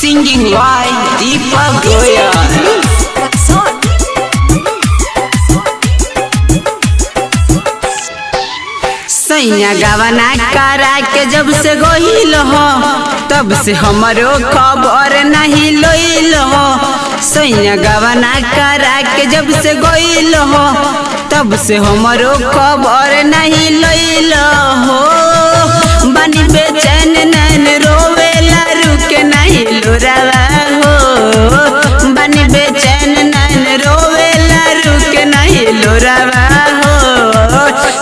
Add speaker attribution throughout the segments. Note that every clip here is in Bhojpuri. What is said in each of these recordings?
Speaker 1: Singing by Deepak Goyal। सैया गवना करा के जब से गइल हो तब से हमरो खबर नहीं लइल हो। सैया गवना करा के जब से गइल हो तब से हमरो खबर नहीं लइल हो। बनी बेचैन नैन रोवेला रुके नहीं लोरावा हो। बनी बेचैन नैन रोवेला रुके नहीं लोरावा हो।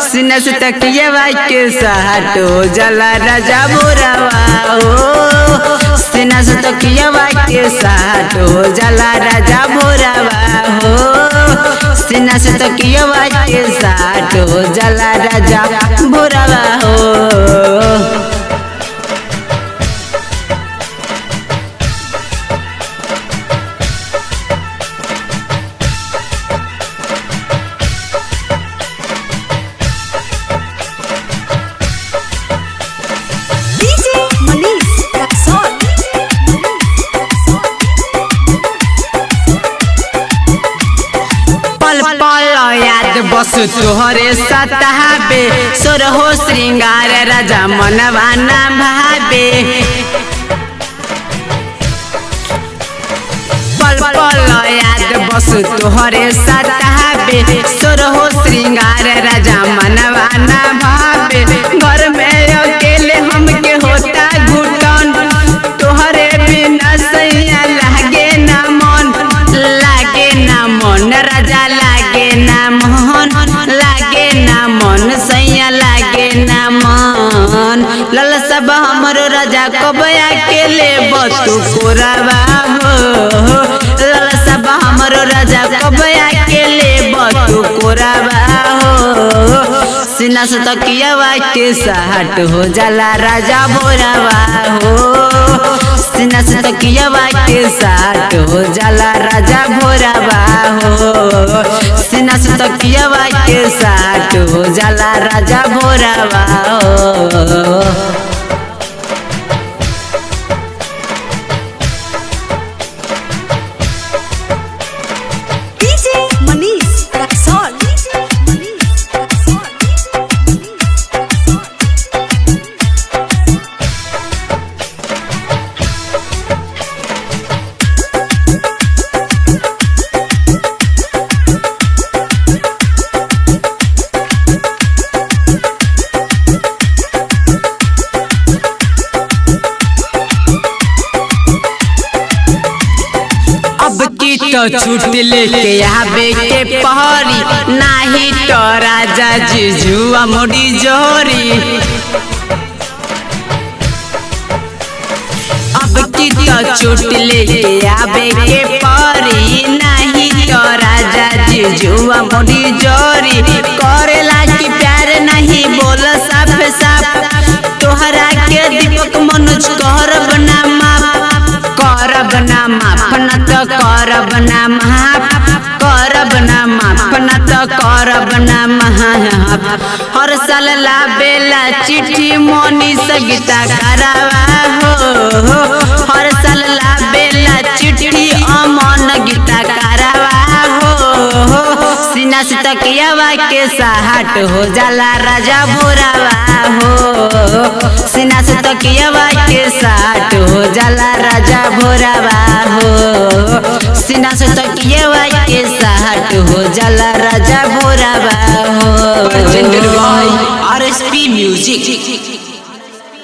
Speaker 1: सीना से तकिया के साथ हो जला राजा बोरावा हो। सीना से तकिया के साथ हो जला राजा बोरावा हो। सीना से तकिया के साथ हो जला राजा बोरावा हो। याद बस तोहरे सताबे सोरहो श्रृंगार राजा मनवाना भाबे। पल पल याद बस तोहरे सताबे सोरहो श्रृंगार राजा मनवाना भाबे। घर में अकेले हमके होता घुटन तोहरे बिना सैया लागे ना मन। लागे ना मन राजा लागे ना मन। लागे ना मन सैया लागे ना मन। लल सब हमरो राजा कब अकेले बतू कोरावा हो। लल सब हमरो राजा कब अकेले बतू कोरावा हो। सीना से तकिया के साथ हो जला राजा बोरावा हो। सीना से तकिया के साथ हो जला राजा भोरावा हो। सीना से तकिया के साथ हो जला राजा भोरावा हो। तो छूट लेके आवे के पहरी नाही तो राजा जीजुआ मोड़ी जोरी। अब की तो छूट लेके आवे के पहरी नाही तो राजा जीजुआ मोड़ी जोरी। करेला की प्यार नहीं बोल साफ साफ तोहरा के दीपक मनोज करब ना माफ। करब ना माफ न तो करब ना माफ। करब ना माफ न तो करब ना माफ। हर साल ला बेला चिट्ठी मोनी सगिता करावा हो। हर साल ला बेला चिट्ठी अमन गीता करावा हो। सीना से तकिया के साथ हो जला राजा बोरावा हो। सीना से तकिया के साथ हो जला राजा भोरावा हो। सीना से तकिया के साथ हो जला राजा भोरावा हो। RSP music.